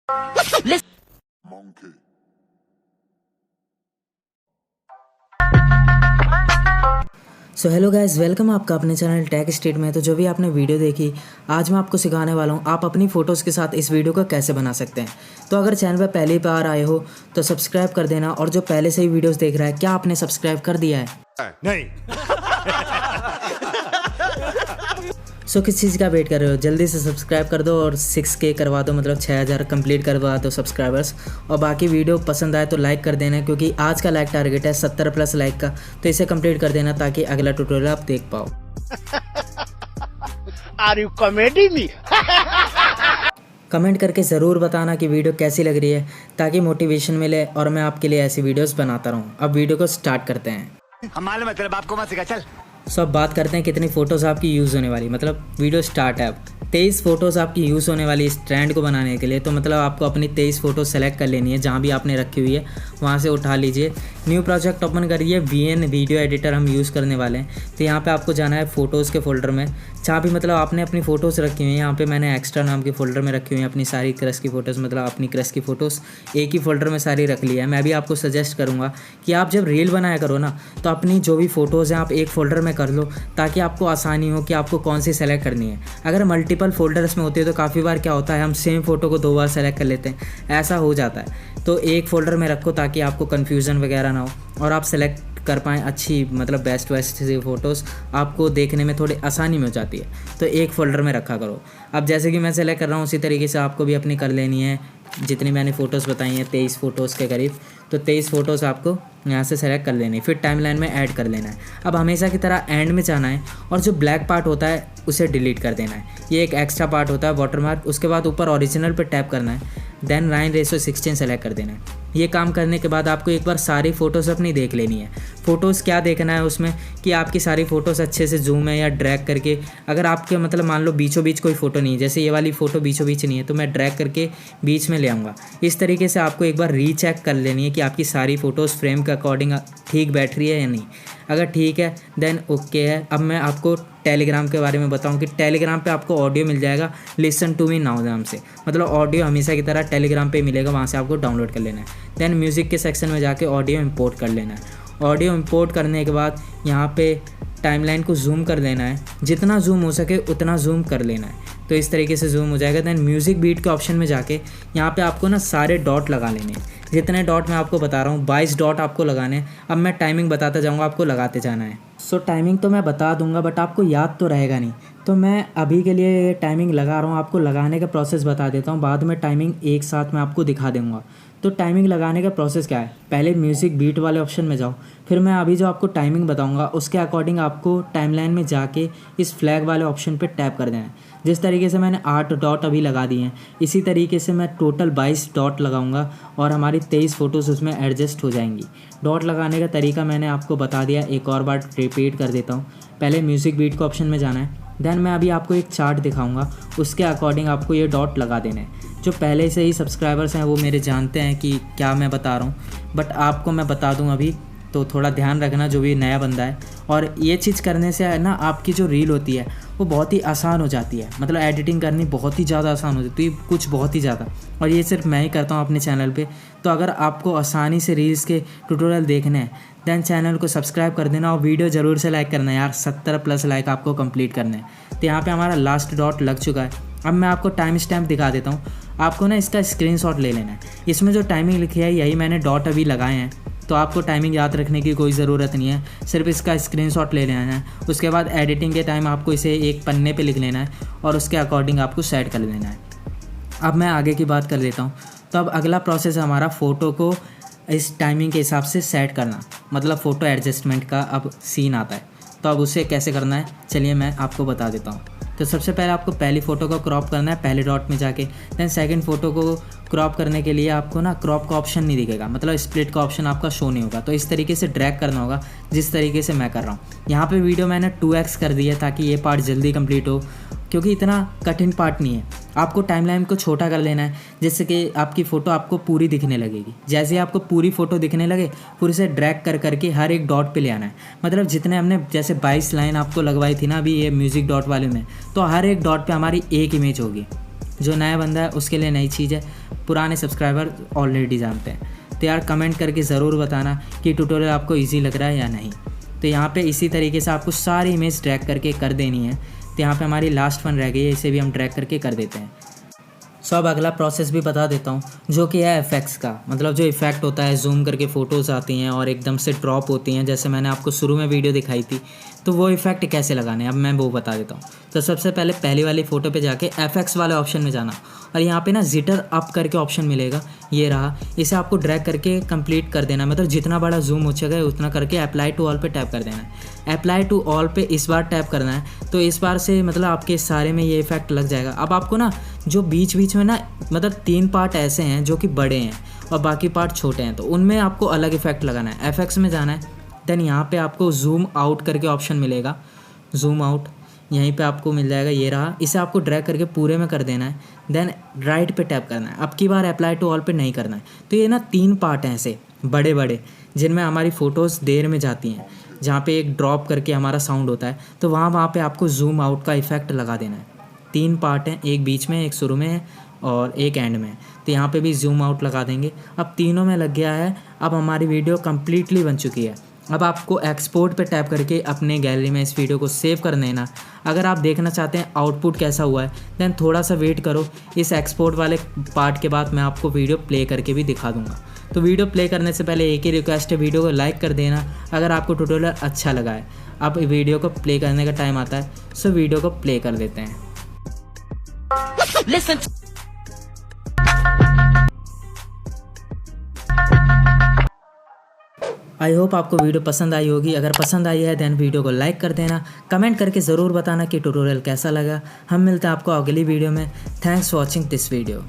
Monkey. So hello guys, welcome आपका अपने channel take state में। तो जो भी आपने वीडियो देखी, आज मैं आपको सिखाने वाला हूँ आप अपनी फ़ोटोज़ के साथ इस वीडियो को कैसे बना सकते हैं। तो अगर चैनल पर पहली बार आए हो तो सब्सक्राइब कर देना, और जो पहले से ही वीडियोस देख रहा है, क्या आपने सब्सक्राइब कर दिया है? नहीं। सो किस चीज़ का वेट कर रहे हो? जल्दी से सब्सक्राइब कर दो और 6K करवा दो, मतलब 6000 कंप्लीट करवा दो सब्सक्राइबर्स। और बाकी वीडियो पसंद आए तो लाइक कर देना, क्योंकि आज का लाइक टारगेट है 70+ लाइक का। तो इसे कंप्लीट कर देना ताकि अगला ट्यूटोरियल आप देख पाओ। Are you comedy me? Comment करके ज़रूर बताना कि वीडियो कैसी लग रही है, ताकि मोटिवेशन मिले और मैं आपके लिए ऐसी वीडियोस बनाता रहूँ। अब वीडियो को स्टार्ट करते हैं। हम मालूम है तेरे बाप को मत सिखा, चल। सो अब बात करते हैं कितनी फ़ोटोज़ आपकी यूज़ होने वाली, मतलब वीडियो स्टार्ट है। अब 23 फ़ोटोज़ आपकी यूज़ होने वाली इस ट्रेंड को बनाने के लिए। तो मतलब आपको अपनी 23 फ़ोटो सेलेक्ट कर लेनी है, जहाँ भी आपने रखी हुई है वहाँ से उठा लीजिए। न्यू प्रोजेक्ट ओपन करिए। VN वीडियो एडिटर हम यूज़ करने वाले हैं। तो यहाँ पे आपको जाना है फ़ोटोज़ के फ़ोल्डर में, जहाँ भी मतलब आपने अपनी फ़ोटोज़ रखी हुई हैं। यहाँ पे मैंने एक्स्ट्रा नाम के फ़ोल्डर में रखी हुई हैं अपनी सारी क्रश की फ़ोटोज़, मतलब अपनी क्रश की फ़ोटोज़ एक ही फ़ोल्डर में सारी रख ली है। मैं भी आपको सजेस्ट करूँगा कि आप जब रील बनाया करो ना, तो अपनी जो भी फ़ोटोज़ हैं आप एक फ़ोल्डर में कर लो, ताकि आपको आसानी हो कि आपको कौन सी सेलेक्ट करनी है। अगर मल्टीपल फोल्डर्स में होती है तो काफ़ी बार क्या होता है, हम सेम फ़ोटो को 2 बार सेलेक्ट कर लेते हैं, ऐसा हो जाता है। तो एक फ़ोल्डर में रखो ताकि आपको कन्फ्यूज़न वगैरह ना हो और आप सेलेक्ट कर पाएँ अच्छी, मतलब बेस्ट सी फ़ोटोज़ आपको देखने में थोड़ी आसानी में हो जाती है। तो एक फ़ोल्डर में रखा करो। अब जैसे कि मैं सेलेक्ट कर रहा हूँ, उसी तरीके से आपको भी अपनी कर लेनी है। जितनी मैंने फ़ोटोज़ बताई हैं 23 फ़ोटोज़ के करीब, तो 23 फ़ोटोज़ आपको यहाँ से सेलेक्ट कर लेनी है, फिर टाइमलाइन में ऐड कर लेना है। अब हमेशा की तरह एंड में जाना है और जो ब्लैक पार्ट होता है उसे डिलीट कर देना है। ये एक एक्स्ट्रा पार्ट होता है वाटरमार्क। उसके बाद ऊपर ओरिजिनल पे टैप करना है, देन 9:16 सेलेक्ट कर देना है। ये काम करने के बाद आपको एक बार सारी फ़ोटोज़ अपनी देख लेनी है। फ़ोटोज़ क्या देखना है उसमें कि आपकी सारी फ़ोटोज़ अच्छे से जूम है या ड्रैग करके, अगर आपके मतलब मान लो बीचों बीच कोई फ़ोटो नहीं है, जैसे ये वाली फ़ोटो बीचों बीच नहीं है, तो मैं ड्रैग करके बीच में ले आऊँगा। इस तरीके से आपको एक बार रीचेक कर लेनी है कि आपकी सारी फ़ोटोज़ फ्रेम के अकॉर्डिंग ठीक बैठ रही है या नहीं। अगर ठीक है देन ओके है। अब मैं आपको टेलीग्राम के बारे में बताऊं कि टेलीग्राम पे आपको ऑडियो मिल जाएगा लिसन टू मी नाउ नाम से, मतलब ऑडियो हमेशा की तरह टेलीग्राम पे मिलेगा, वहाँ से आपको डाउनलोड कर लेना है। देन म्यूज़िक के सेक्शन में जाके ऑडियो इंपोर्ट कर लेना है। ऑडियो इंपोर्ट करने के बाद यहाँ पे टाइमलाइन को जूम कर लेना है, जितना जूम हो सके उतना जूम कर लेना है। तो इस तरीके से जूम हो जाएगा। देन म्यूज़िक बीट के ऑप्शन में जाके यहाँ पे आपको ना सारे डॉट लगा लेने हैं। जितने डॉट मैं आपको बता रहा हूँ 22 डॉट आपको लगाने हैं। अब मैं टाइमिंग बताता जाऊँगा, आपको लगाते जाना है। सो टाइमिंग तो मैं बता दूंगा, बट आपको याद तो रहेगा नहीं, तो मैं अभी के लिए टाइमिंग लगा रहा हूँ। आपको लगाने का प्रोसेस बता देता हूँ, बाद में टाइमिंग एक साथ मैं आपको दिखा दूँगा। तो टाइमिंग लगाने का प्रोसेस क्या है, पहले म्यूज़िक बीट वाले ऑप्शन में जाओ, फिर मैं अभी जो आपको टाइमिंग बताऊंगा उसके अकॉर्डिंग आपको टाइमलाइन में जाके इस फ्लैग वाले ऑप्शन पे टैप कर देना है। जिस तरीके से मैंने 8 डॉट अभी लगा दिए हैं, इसी तरीके से मैं टोटल 22 डॉट लगाऊंगा और हमारी 23 फ़ोटोज़ उसमें एडजस्ट हो जाएंगी। डॉट लगाने का तरीका मैंने आपको बता दिया, एक और बार रिपीट कर देता हूँ। पहले म्यूज़िक बीट के ऑप्शन में जाना है, देन मैं अभी आपको एक चार्ट दिखाऊंगा, उसके अकॉर्डिंग आपको ये डॉट लगा देने हैं। जो पहले से ही सब्सक्राइबर्स हैं वो मेरे जानते हैं कि क्या मैं बता रहा हूँ, बट आपको मैं बता दूँ अभी, तो थोड़ा ध्यान रखना जो भी नया बंदा है। और ये चीज़ करने से है ना, आपकी जो रील होती है वो बहुत ही आसान हो जाती है, मतलब एडिटिंग करनी बहुत ही ज़्यादा आसान हो जाती है, कुछ बहुत ही ज़्यादा। और ये सिर्फ मैं ही करता हूँ अपने चैनल पे। तो अगर आपको आसानी से रील्स के ट्यूटोरियल देखने हैं, देन चैनल को सब्सक्राइब कर देना और वीडियो ज़रूर से लाइक करना है यार। 70+ लाइक आपको कंप्लीट करना है। तो यहाँ पे हमारा लास्ट डॉट लग चुका है। अब मैं आपको टाइम स्टैम्प दिखा देता हूँ। आपको ना इसका स्क्रीनशॉट ले लेना है। इसमें जो टाइमिंग लिखी है यही मैंने डॉट अभी लगाए हैं, तो आपको टाइमिंग याद रखने की कोई ज़रूरत नहीं है, सिर्फ इसका स्क्रीनशॉट ले लेना है। उसके बाद एडिटिंग के टाइम आपको इसे एक पन्ने पे लिख लेना है और उसके अकॉर्डिंग आपको सेट कर लेना है। अब मैं आगे की बात कर लेता हूँ। तो अब अगला प्रोसेस है हमारा फ़ोटो को इस टाइमिंग के हिसाब से सेट करना, मतलब फ़ोटो एडजस्टमेंट का अब सीन आता है। तो अब उसे कैसे करना है चलिए मैं आपको बता देता हूँ। तो सबसे पहले आपको पहली फ़ोटो को क्रॉप करना है पहले डॉट में जाके। देन सेकंड फ़ोटो को क्रॉप करने के लिए आपको ना क्रॉप का ऑप्शन नहीं दिखेगा, मतलब स्प्लिट का ऑप्शन आपका शो नहीं होगा। तो इस तरीके से ड्रैग करना होगा जिस तरीके से मैं कर रहा हूँ। यहाँ पे वीडियो मैंने 2x कर दी है ताकि ये पार्ट जल्दी कंप्लीट हो, क्योंकि इतना कठिन पार्ट नहीं है। आपको टाइमलाइन को छोटा कर लेना है जिससे कि आपकी फ़ोटो आपको पूरी दिखने लगेगी। जैसे ही आपको पूरी फ़ोटो दिखने लगे पूरी से ड्रैग कर करके हर एक डॉट पे ले आना है। मतलब जितने हमने जैसे 22 लाइन आपको लगवाई थी ना अभी ये म्यूज़िक डॉट वाले में, तो हर एक डॉट पे हमारी एक इमेज होगी। जो नया बंदा है उसके लिए नई चीज़ है, पुराने सब्सक्राइबर ऑलरेडी जानते हैं। तो यार कमेंट करके ज़रूर बताना कि ट्यूटोरियल आपको ईजी लग रहा है या नहीं। तो यहाँ पे इसी तरीके से आपको सारी इमेज ड्रैग करके कर देनी है। तो यहाँ पे हमारी लास्ट वन रह गई है, इसे भी हम ड्रैग करके कर देते हैं। सो अब अगला प्रोसेस भी बता देता हूँ, जो कि है एफेक्ट्स का। मतलब जो इफ़ेक्ट होता है, जूम करके फ़ोटोज़ आती हैं और एकदम से ड्रॉप होती हैं, जैसे मैंने आपको शुरू में वीडियो दिखाई थी, तो वो इफ़ेक्ट कैसे लगाने हैं अब मैं वो बता देता हूँ। तो सबसे पहले पहली वाली फ़ोटो पे जाके एफेक्ट्स वाले ऑप्शन में जाना और यहाँ पे ना जिटर अप करके ऑप्शन मिलेगा, ये रहा। इसे आपको ड्रैग करके कंप्लीट कर देना, मतलब जितना बड़ा जूम हो सके उतना करके अप्लाई टू ऑल पे टैप कर देना है। अप्लाई टू ऑल पे इस बार टैप करना है, तो इस बार से मतलब आपके सारे में ये इफ़ेक्ट लग जाएगा। अब आपको ना जो बीच बीच में ना मतलब 3 पार्ट ऐसे हैं जो कि बड़े हैं और बाकी पार्ट छोटे हैं, तो उनमें आपको अलग इफ़ेक्ट लगाना है। एफेक्ट्स में जाना है, देन यहाँ पे आपको जूम आउट करके ऑप्शन मिलेगा, जूम आउट यहीं पे आपको मिल जाएगा, ये रहा। इसे आपको ड्रैग करके पूरे में कर देना है, देन राइट पे टैप करना है। अब की बार अप्लाई टू ऑल पे नहीं करना है। तो ये ना 3 पार्ट हैं ऐसे बड़े बड़े, जिनमें हमारी फ़ोटोज़ देर में जाती हैं, जहाँ पे एक ड्रॉप करके हमारा साउंड होता है, तो वहाँ पे आपको जूम आउट का इफ़ेक्ट लगा देना है। 3 पार्ट हैं, एक बीच में, एक शुरू में है और एक एंड में। तो यहाँ पे भी जूम आउट लगा देंगे। अब तीनों में लग गया है। अब हमारी वीडियो कम्प्लीटली बन चुकी है। अब आपको एक्सपोर्ट पे टैप करके अपने गैलरी में इस वीडियो को सेव कर देना। अगर आप देखना चाहते हैं आउटपुट कैसा हुआ है, देन थोड़ा सा वेट करो। इस एक्सपोर्ट वाले पार्ट के बाद मैं आपको वीडियो प्ले करके भी दिखा दूंगा। तो वीडियो प्ले करने से पहले एक ही रिक्वेस्ट है, वीडियो को लाइक कर देना अगर आपको ट्यूटोरियल अच्छा लगा है। अब वीडियो को प्ले करने का टाइम आता है, सो वीडियो को प्ले कर देते हैं। Listen. आई होप आपको वीडियो पसंद आई होगी। अगर पसंद आई है देन वीडियो को लाइक कर देना, कमेंट करके ज़रूर बताना कि ट्यूटोरियल कैसा लगा। हम मिलते हैं आपको अगली वीडियो में। Thanks for watching this video.